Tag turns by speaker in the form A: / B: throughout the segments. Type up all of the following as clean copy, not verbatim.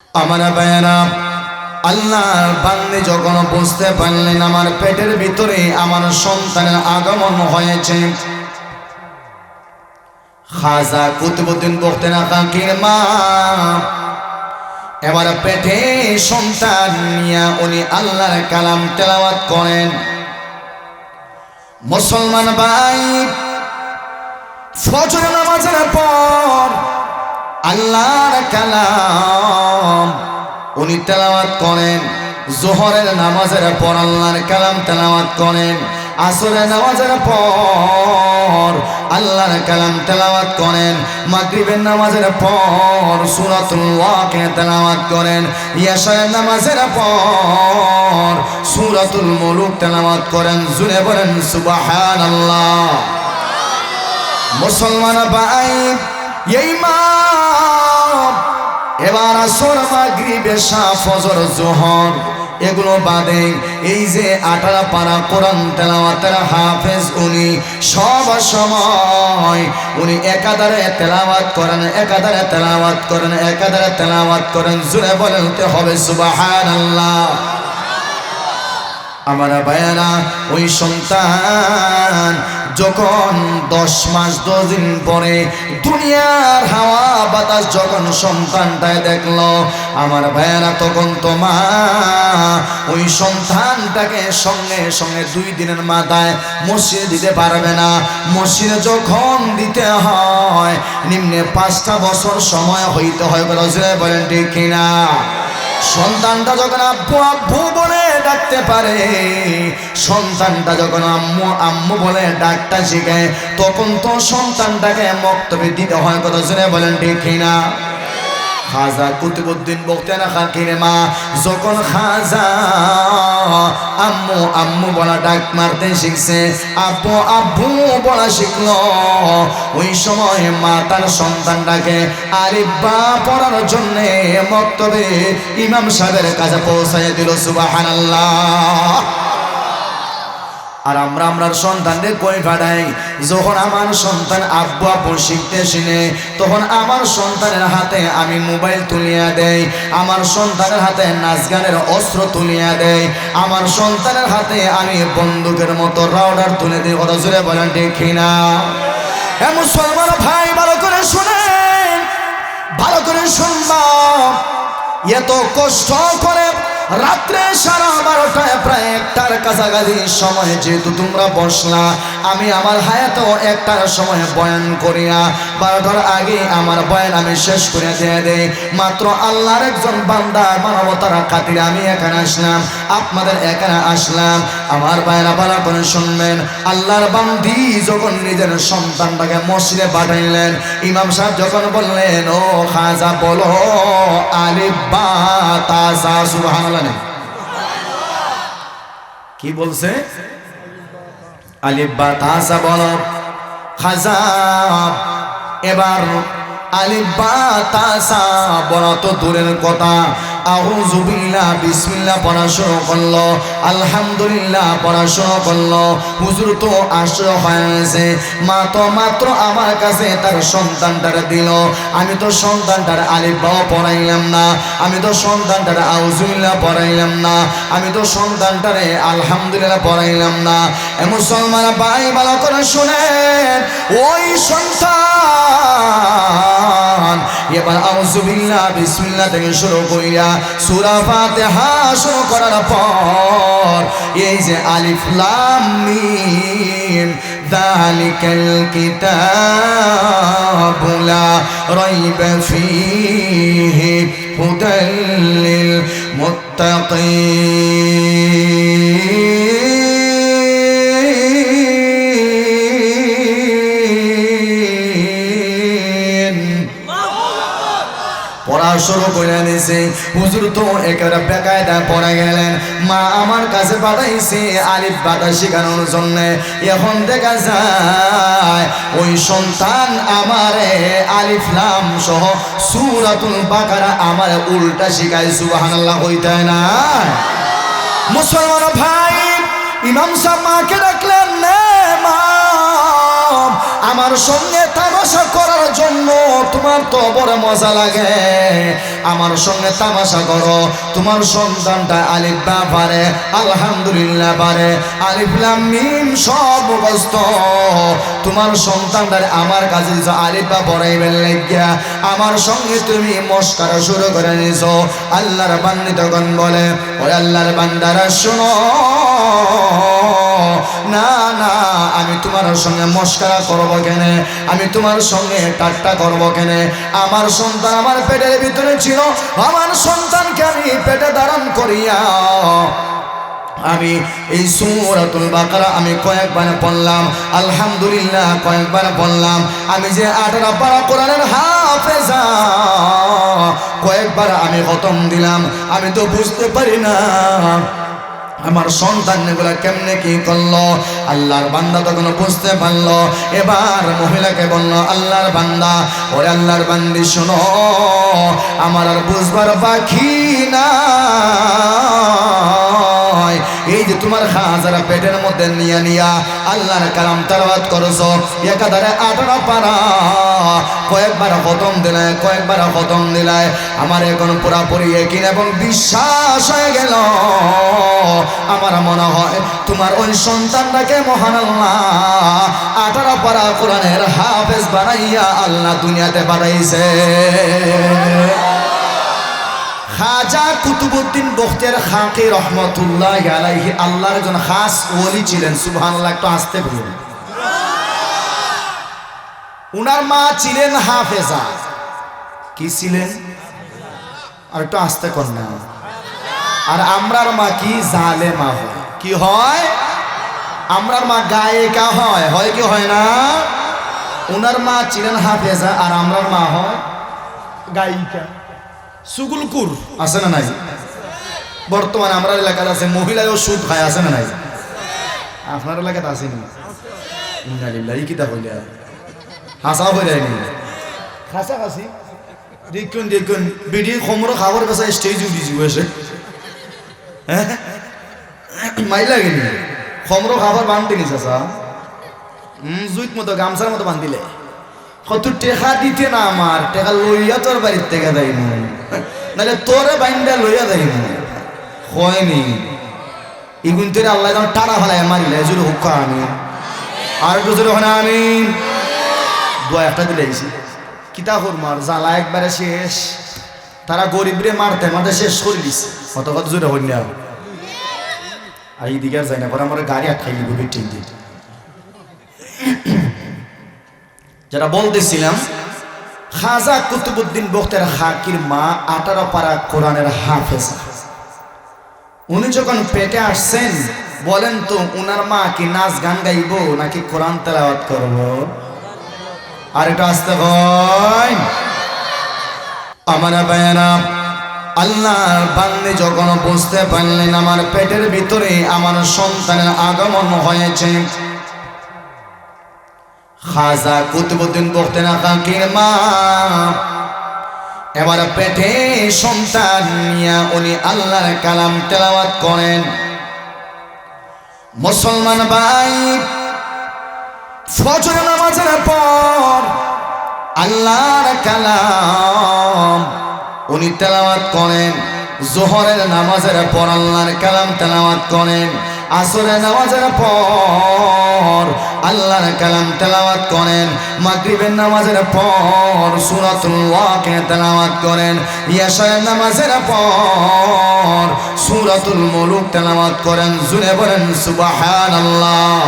A: আমার ভাইয়েরা, আল্লাহর বান্দে যখন বুঝতে পারলেন আমার পেটের ভিতরে আমার সন্তানের আগমন হয়েছে, খাজা কুতুবউদ্দিন বখতিয়ার কাকীর মা এবার পেটে সন্তান নিয়ে উনি আল্লাহর কালাম তেলাওয়াত করেন। মুসলমান ভাই, ফজর নামাজের পর আল্লাহর কালাম উনি তেলাওয়াত করেন। যোহরের নামাজের পর আল্লাহর কালাম তেলাওয়াত করেন। আসরের নামাজের পর আল্লাহর কালাম তেলাওয়াত করেন। মাগরিবের নামাজের পর সূরাতুল ওয়াকিয়া তেলাওয়াত করেন। ইশারের নামাজের পর সূরাতুল মুলুক তেলাওয়াত করেন। জুড়ে বলেন সুবহানাল্লাহ। মুসলমান ভাই, এই মা এবার আসর, মাগরিব, এশা, ফজর, যোহর এগুলো বাদে এই যে 18 পারা কোরআন তেলাওয়াতের হাফেজ উনি সব সময় উনি একাধারে তেলাওয়াত করেন, একাধারে তেলাওয়াত করেন, একাধারে তেলাওয়াত করেন। জুড়ে বলতে হবে সুবহানাল্লাহ। আমার ভাইয়েরা, ওই সন্তান যখন 10 মাস 10 দিন পরে দুনিয়ার হাওয়া বাতাস যখন সন্তানটায় দেখলো, আমার ভাইয়েরা, তখন তো মা ওই সন্তানটাকে সঙ্গে সঙ্গে 2 দিনের মাথায় মসজিদে দিতে পারবে না। মসজিদে যখন দিতে হয় নিম্নে 5টা বছর সময় হইতে হয়। বলেন ঠিক কিনা? সন্তানটা যখন আব্বু আব্বু বলে ডাকতে পারে, সন্তানটা যখন আম্মু আম্মু বলে ডাকটা শিখে, তখন তো সন্তানটাকে মক্তবে দিতে হয়। কথা শুনে বলেন ঠিক কিনা? খাজা কুতুবউদ্দিন বখতিয়ার কাকীর মা যখন খাজা আম্মু আম্মু বলা ডাক মারতে শিখছে, আব্বু আব্বু বলা শিখলো, ওই সময় মা তার সন্তানটাকে আলিফ বা পড়ার জন্য মক্তবে ইমাম সাহেবের কাছে পৌঁছায় দিল। সুবহানাল্লাহ। আর আমরা সন্তানদের কই পাঠাই? যখন আমার সন্তান আব্বু আব্বু শিখতে শিখে, তখন আমার সন্তানের হাতে আমি মোবাইল তুলিয়া দেই, আমার সন্তানের হাতে নাচ গানের অস্ত্র তুলিয়া দেই, আমার সন্তানের হাতে আমি বন্দুকের মতো রাউডার তুলে দিই। ওরা জোরে বলেন ঠিক কিনা? হ্যাঁ মুসলমান ভাই, ভালো করে শুনেন, ভালো করে শুনবা। এত কষ্ট করে রাত্রে 12:30 প্রায় 1টার কাছাকাছি সময় যেহেতু তোমরা বসলা, আমি আমার হায়াতেও 1টার সময় বয়ান করিয়া 12টার আগে আমার বয়ান আমি শেষ করে দিয়ে দেই। মাত্র আল্লাহর একজন বান্দার মানবতার খাতিরে আমি এখানে আসলাম, আপনাদের এখানে আসলাম। আমার ভাইরা ভালো করে শুনবেন, আল্লাহর বান্দি যখন নিজের সন্তানটাকে মসজিদে পাঠাইলেন, ইমাম সাহেব যখন বললেন, ও খাজা বলো আলিফ বা তা সা। সুবহানাল্লাহ। কি বলছে? আলিফ বা তা সা বলো। খাজা এবার আলিফ বা তা সা বলা তো দূরের কথা, আউযু বিল্লাহ বিসমিল্লাহ পড়া শুরু করলো, আলহামদুলিল্লাহ পড়া শুরু করলো। হুজুর তো আশ্চর্য হয়েছে, মা তো মাত্র আমার কাছে তার সন্তানটারে দিল, আমি তো সন্তানটার আলিফ বা পড়াইলাম না, আমি তো সন্তানটারে আউযু বিল্লাহ পড়াইলাম না, আমি তো সন্তানটারে আলহামদুলিল্লাহ পড়াইলাম না। এ মুসলমান ভাই, ভালো করে শুনেন, ওই সন্তান এবার আউযু বিল্লাহ বিসমিল্লাহ থেকে শুরু কইরা সূরা ফাতিহা শুরু করার পর এই যে আলিফ লাম মিম যালিকাল কিতাবু লা রাইবা ফীহি হুদাল লিল মুত্তাকিন পড়া শুরু করে দিয়েছে। হুজুর তো একেবারে বেকায়দা পড়ে গেলেন, মা আমার কাছে পাঠাইছে আলিফ বাতা শেখানোর জন্য। এখন দেখা যায় ওই সন্তান আমারে আলিফ লাম সহ সূরাতুল বাকারা আমার উল্টা শিখায়। সুবহানাল্লাহ হইতে না? মুসলমান ভাই, ইমাম সাহেব মাকে ডাকলেন, মা আমার সঙ্গে তামাশা করার জন্য তোমার তো বড় মজা লাগে। আমার সঙ্গে তামাশা করো, তোমার সন্তানটা আলিফ বা পারে, আলহামদুলিল্লাহ পারে, আলিফ লাম মিম সব মুখস্থ। তোমার সন্তানটার আমার কাছে আলিফ বা পড়াইবেন লাগিয়া আমার সঙ্গে তুমি মস্কারা শুরু করে নিছো। আল্লাহর বান্দা তখন বলে, ওরে আল্লাহর বান্দারা শোনো, না না, আমি তোমার সঙ্গে মস্কারা করবো কেন, আমি তোমার সঙ্গে ঠাট্টা করবো কেন? আমার সন্তান আমার পেটের ভিতরে ছিল, আমার সন্তানকে আমি পেটে ধারণ করিয়া আমি এই সূরাতুল বাকারা আমি কয়েকবার পড়লাম, আলহামদুলিল্লাহ কয়েকবার পড়লাম। আমি যে 18 পারা কোরআনের হাফেজা, কয়েকবার আমি খতম দিলাম। আমি তো বুঝতে পারি না আমার সন্তান এগুলা কেমনে কি করলো। আল্লাহর বান্দা তখন বুঝতে পারলো। এবার মহিলাকে বলল, আল্লাহর বান্দা, ওরে আল্লাহর বান্দি শোনো, আমার আর বুঝবার বাকি না, এই যে তোমার হাজারা পেটের মধ্যে নিয়া নিয়া আল্লাহর কালাম তেলাওয়াত করছো, একাধারে 18 পারা কয়েকবার খতম দিলায়, কয়েকবার খতম দিলায়। আমার এখন পুরাপুরি ইয়াকিন এবং বিশ্বাস হয়ে গেল। আমার মনে হয় তোমার ওই সন্তানটাকে মহান আল্লাহ 18 পারা কোরআনের হাফেজ বানাইয়া আল্লাহ দুনিয়াতে পাঠাইছে। খাজা কুতুবউদ্দিন বখতিয়ার খাকি রহমতুল্লাহ আলাইহি আল্লাহর একজন খাস ওলি ছিলেন। সুবহানাল্লাহ, একটু আসতে বলুন। উনার মা ছিলেন হাফেজা। কি ছিলেন? আর একটু আসতে কর না। আর আমরার মা কি জালেমা হয়? কি হয়? আমরার মা গায়িকা হয়, হয় কি হয় না? উনার মা ছিলেন হাফেজা আর আমরার মা হয় গায়িকা। সুগুলকুর আছে না নাই? বর্তমানে আমরা এলাকায় আছে মহিলাও সুদ খায়, আছে না নাই? আপনার এলাকাতে আসেনি? ইন্নালিল্লাহি কিতা হইলা হাসা হয়ে যায়নি হাসা হাসি। দেখুন দেখুন বিডি খমর খাবার কাছে স্টেজ উঠিছি বসে, হ্যাঁ মাই লাগেনি খমর খাবার বান্ধি চাষা জুইত মতো গামছার মতো বান্ধিলে কত টেকা দিতে না, আমার টেকা লইয়া তোর বাড়ির থেকে দেয় না, নাহলে তোরে বাইন্দা লইয়া দেয় না। হয়নি ইগুন তোর আল্লাহ যেন টানা ফেলায় মারিলে জোরে হুক আমি আর একটু জোরে হয় না। আমি দোয়া একটা দিলেছি কিতা মার জ্বালা একবারে শেষ। তারা গরিবরে মারতে মারতে শেষ করে দিস। কত কত জোরে হইনি আর এই দিকে আর যাই না, পরে আমার গাড়ি আটকাই দিবে ঠিক দিন। যারা বলতেছিলাম খাজা কুতুবউদ্দিন বখতিয়ার খাকির মা 18 পারা কোরআনের হাফেজা। উনি যখন পেটে আসছেন, বলেন তো উনার মা কি নাচ গান গাইব নাকি কোরআন তেলাওয়াত করব? আর এটা আসতে হয় আমার ভাইয়েরা। আল্লাহর বান্দে যখন বুঝতে পারলেন আমার পেটের ভিতরে আমার সন্তানের আগমন হয়েছে, খাজা কুতুবউদ্দিন বখতিয়ার খাকির মা এবার পেটে সন্তান নিয়ে উনি আল্লাহর কালাম তেলাওয়াত করেন। মুসলমান ভাই, ফজর নামাজের পর আল্লাহর কালাম উনি তেলাওয়াত করেন। যোহরের নামাজের পর আল্লাহর কালাম তেলাওয়াত করেন। আসরের নামাজের পর আল্লাহর কালাম তেলাওয়াত করেন। মাগরিবের নামাজের পর সূরাতুল ওয়াকিয়া তেলাওয়াত করেন। ইশারের নামাজের পর সূরাতুল মুলুক তেলাওয়াত করেন। জুড়ে বলেন সুবহানাল্লাহ।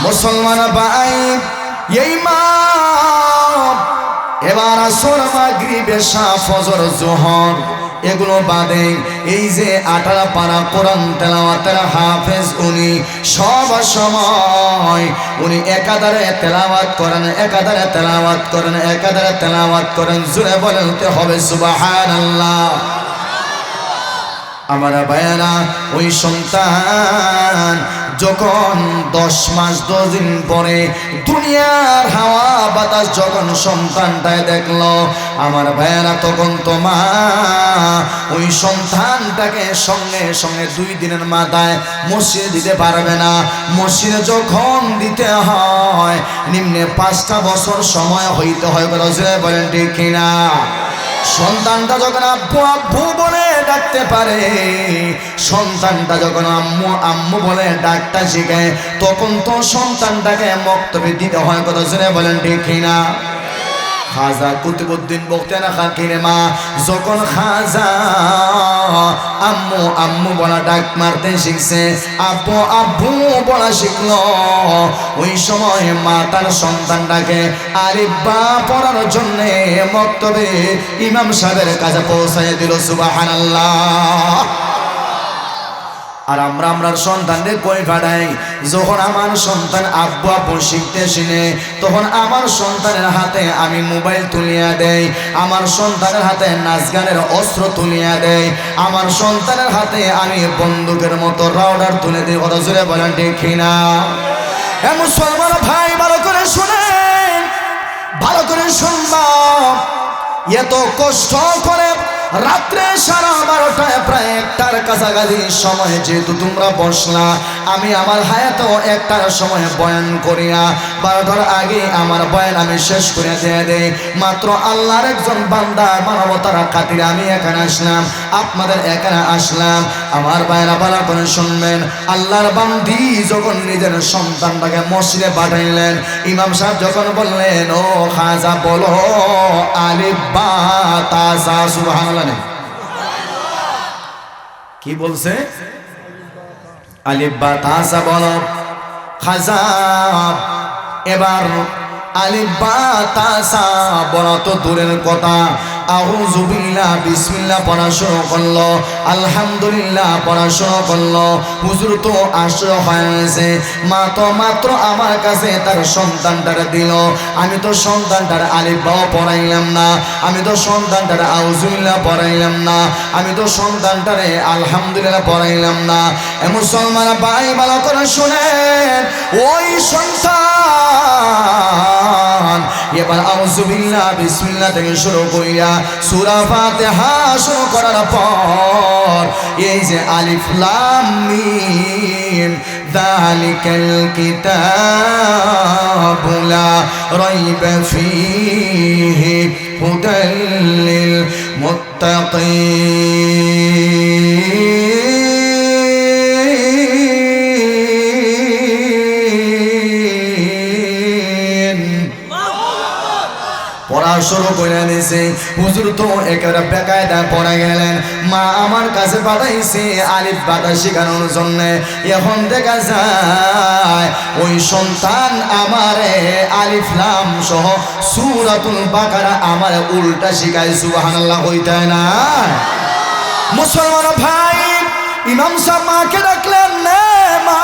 A: মুসলমান ভাই, এই মা এবার আসর মাগরিব এশা ফজর যোহর এগুলো বাদে এই যে 18 পারা কোরআন তেলাওয়াতের হাফেজ উনি সব সময় উনি একাধারে তেলাওয়াত করেন, একাধারে তেলাওয়াত করেন, একাধারে তেলাওয়াত করেন। জোরে বলতে হবে সুবহানাল্লাহ। আমার ভাইয়েরা, ওই সন্তান যখন 10 মাস 10 দিন পরে দুনিয়ার হাওয়া বাতাস যখন সন্তানটায় দেখলো, আমার ভাইয়েরা তখন তো মা ওই সন্তানটাকে সঙ্গে সঙ্গে 2 দিনের মাথায় মসজিদে দিতে পারবে না। মসজিদে যখন দিতে হয় নিম্নে 5টা বছর সময় হইতে হয়। বলেন ঠিক কিনা? সন্তানটা যখন আব্বু আব্বু বলে ডাকতে পারে, সন্তানটা যখন আম্মু আম্মু বলে ডাকটা শিখে, তখন তো সন্তানটাকে মক্তবে দিতে হয়। কথা শুনে বলেন ঠিক কিনা? খাজা কুতুবউদ্দিন বখতিয়ার খাকিরে মা যখন খাজা আম্মু আম্মু বলা ডাক মারতে শিখছে, আব্বু আব্বু বলা শিখলো, ওই সময় মা তার সন্তানটাকে আলিফ বা পড়ার জন্য মক্তবে ইমাম সাহেবের কাছে পৌঁছায় দিল। সুবহানাল্লাহ। আর আমরার সন্তানদের কই পাঠাই? যখন আমার সন্তান আব্বু আব্বু শিখতে শিনে, তখন আমার সন্তানের হাতে আমি মোবাইল তুলিয়া দেই, আমার সন্তানের হাতে নাচ গানের অস্ত্র তুলিয়া দেই, আমার সন্তানের হাতে আমি বন্দুকের মতো রাউডার তুলে দিই। কথা জোরে বলেন ঠিক কিনা? হে মুসলমান ভাই, ভালো করে শুনেন, ভালো করে শুনবা। এত কষ্ট করে রাত্রে 12:30 প্রায় 1টার কাছাকাছি সময় যেহেতু তোমরা বসলা, আমি আমার হায়াতেও 1টার সময় বয়ান করিয়া 12টার আগে আমার বয়ান আমি শেষ করে দিয়ে দেই। মাত্র আল্লাহর একজন বান্দা মানবতার খাতিরে আমি এখানে আসলাম, আপনাদের এখানে আসলাম। আমার ভাইরা ভালো করে শুনবেন, আল্লাহর বান্দি যখন নিজের সন্তানটাকে মসজিদে পাঠাইলেন, ইমাম সাহেব যখন বললেন, ও খাজা বলো আলিফ বা তা সা। সুবহানাল্লাহ। কি বলছে? আলিফ বা তা সা বলো। খাজা এবার আলিফ বা তা সা বলা তো দূরের কথা, আউযু বিল্লাহ বিসমিল্লাহ পড়া শুরু করলো, আলহামদুলিল্লাহ পড়া শুরু করলো। হুজুর তো আশ্চর্য হয়েছে, মা তো মাত্র আমার কাছে তার সন্তানটারে দিল, আমি তো সন্তানটার আলিফ বা পড়াইলাম না, আমি তো সন্তানটারে আউযু বিল্লাহ পড়াইলাম না, আমি তো সন্তানটারে আলহামদুলিল্লাহ পড়াইলাম না। মুসলমান ভাই ভালো করে শুনেন, ওই সন্তান এবার আউযু বিল্লাহ বিসমিল্লাহ থেকে শুরু কইরা সূরা ফাতিহা শুরু করার পর এই যে আলিফ লাম মিম যালিকাল কিতাবু লা রাইবা ফীহি হুদাল লিল মুত্তাকিন পড়া শুরু করে দিয়েছে। হুজুর তো একেবারে বেকায়দা পড়ে গেলেন, মা আমার কাছে পাঠাইছে আলিফ বাতা শেখানোর জন্য। এখন দেখা যায় ওই সন্তান আমারে আলিফ লাম সহ সূরাতুল বাকারা আমার উল্টা শিখায়। সুবহানাল্লাহ হইতে না? মুসলমান ভাই, ইমাম সাহেব মাকে ডাকলেন, না মা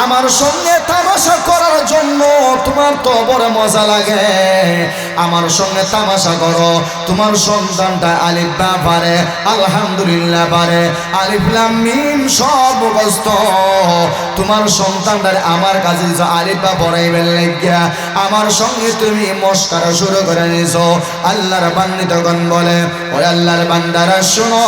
A: আমার সঙ্গে তামাশা করার জন্য তোমার তো বড় মজা লাগে, আমার সঙ্গে তামাশা করো। তোমার সন্তানটা আলিফ বা পারে, আলহামদুলিল্লাহ পারে, আলিফ লাম মিম সব মুখস্থ। তোমার সন্তানটার আমার কাছে আলিফ বা পড়াইবেন লাগিয়া আমার সঙ্গে তুমি মস্কারা শুরু করে নিছো। আল্লাহর বান্দা তখন বলে, ওই আল্লাহর বান্দারা শোনো,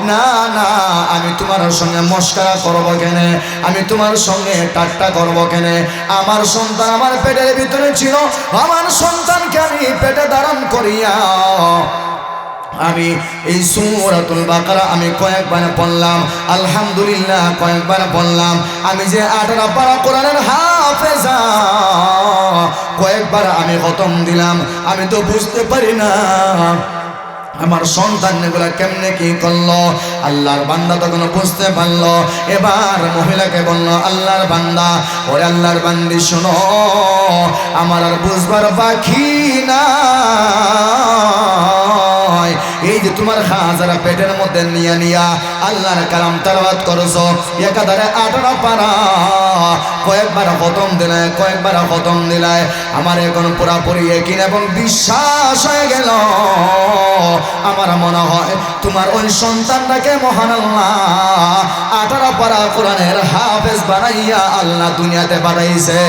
A: না না আমি তোমার সঙ্গে মস্কারা করবো কেনে, আমি তোমার সঙ্গে ঠাট্টা করবো কেনে? আমার সন্তান আমার পেটের ভিতরে ছিল, আমার সন্তানকে আমি পেটে ধারণ করিয়া আমি এই সূরাতুল বাকারা আমি কয়েকবার পড়লাম, আলহামদুলিল্লাহ কয়েকবার পড়লাম। আমি যে 18 পারা কোরআনের হাফেজা, কয়েকবার আমি খতম দিলাম। আমি তো বুঝতে পারি না আমার সন্তান এগুলা কেমনে কি করলো। আল্লাহর বান্দা তখন বুঝতে পারলো। এবার মহিলাকে বললো, আল্লাহর বান্দা, ওরে আল্লাহর বান্দি শোনো, আমার আর বুঝবার বাকি না, এই যে তোমার হাজারা পেটের মধ্যে নিয়া নিয়া আল্লাহর কালাম তেলাওয়াত করছো, একাধারে 18 পারা কয়েকবার খতম দিলে, কয়েকবার খতম দিলায় আমার এখন পুরাপুরি ইয়াকিন এবং বিশ্বাস হয়ে গেল। আমার মনে হয় তোমার ওই সন্তানটাকে মহান আল্লাহ 18 পারা কোরআনের হাফেজ বানাইয়া আল্লাহ দুনিয়াতে পাঠাইছে।